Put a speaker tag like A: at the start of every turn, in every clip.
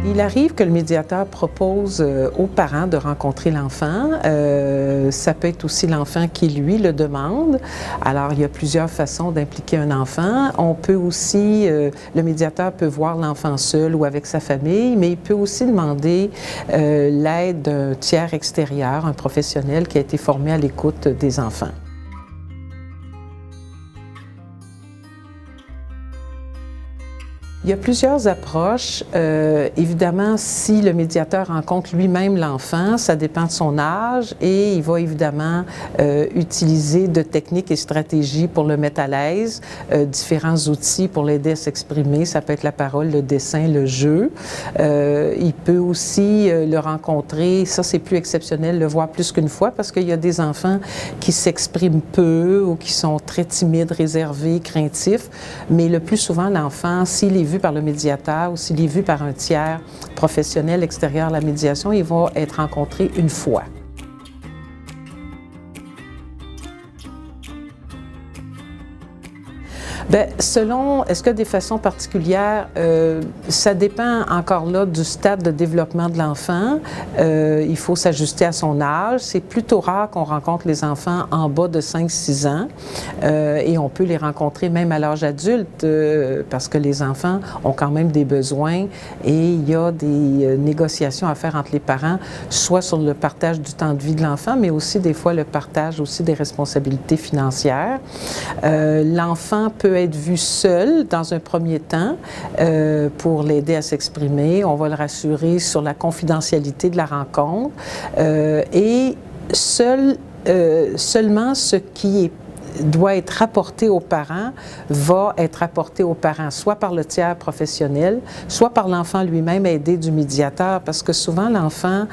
A: Il arrive que le médiateur propose aux parents de rencontrer l'enfant. Ça peut être aussi l'enfant qui, lui, le demande. Alors, il y a plusieurs façons d'impliquer un enfant. On peut aussi, le médiateur peut voir l'enfant seul ou avec sa famille, mais il peut aussi demander l'aide d'un tiers extérieur, un professionnel qui a été formé à l'écoute des enfants. Il y a plusieurs approches. Évidemment, si le médiateur rencontre lui-même l'enfant, ça dépend de son âge et il va évidemment utiliser de techniques et stratégies pour le mettre à l'aise, différents outils pour l'aider à s'exprimer. Ça peut être la parole, le dessin, le jeu. Il peut aussi le rencontrer, ça c'est plus exceptionnel, le voir plus qu'une fois parce qu'il y a des enfants qui s'expriment peu ou qui sont très timides, réservés, craintifs, mais le plus souvent l'enfant, s'il est vu par le médiateur ou s'il est vu par un tiers professionnel extérieur à la médiation, il va être rencontré une fois. Bien, selon, est-ce que des façons particulières, ça dépend encore là du stade de développement de l'enfant. Il faut s'ajuster à son âge. C'est plutôt rare qu'on rencontre les enfants en bas de 5-6 ans et on peut les rencontrer même à l'âge adulte parce que les enfants ont quand même des besoins et il y a des négociations à faire entre les parents, soit sur le partage du temps de vie de l'enfant, mais aussi des fois le partage aussi des responsabilités financières. L'enfant peut être vu seul dans un premier temps pour l'aider à s'exprimer. On va le rassurer sur la confidentialité de la rencontre et seulement ce qui doit être rapporté aux parents va être rapporté aux parents, soit par le tiers professionnel, soit par l'enfant lui-même aidé du médiateur, parce que souvent l'enfant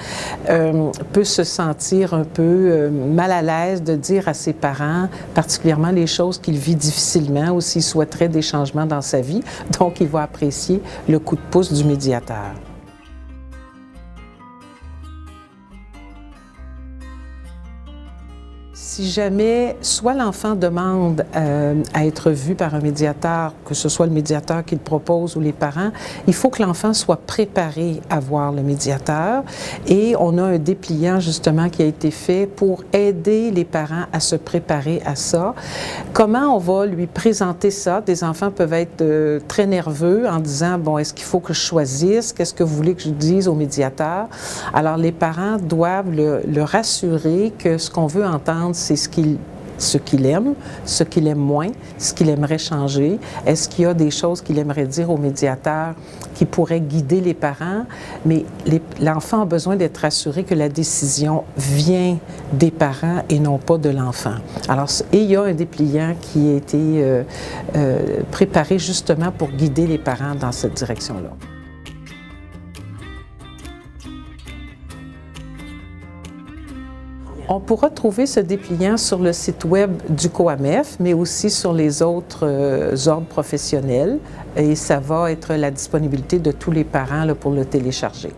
A: peut se sentir un peu mal à l'aise de dire à ses parents, particulièrement les choses qu'il vit difficilement ou s'il souhaiterait des changements dans sa vie, donc il va apprécier le coup de pouce du médiateur. Si jamais, soit l'enfant demande à être vu par un médiateur, que ce soit le médiateur qui le propose ou les parents, il faut que l'enfant soit préparé à voir le médiateur et on a un dépliant justement qui a été fait pour aider les parents à se préparer à ça. Comment on va lui présenter ça? Des enfants peuvent être très nerveux en disant, bon, est-ce qu'il faut que je choisisse? Qu'est-ce que vous voulez que je dise au médiateur? Alors les parents doivent le rassurer que ce qu'on veut entendre, c'est ce qu'il aime, ce qu'il aime moins, ce qu'il aimerait changer. Est-ce qu'il y a des choses qu'il aimerait dire au médiateur qui pourraient guider les parents? Mais l'enfant a besoin d'être rassuré que la décision vient des parents et non pas de l'enfant. Alors, et il y a un dépliant qui a été préparé justement pour guider les parents dans cette direction-là. On pourra trouver ce dépliant sur le site web du COAMF, mais aussi sur les autres ordres professionnels. Et ça va être la disponibilité de tous les parents là, pour le télécharger.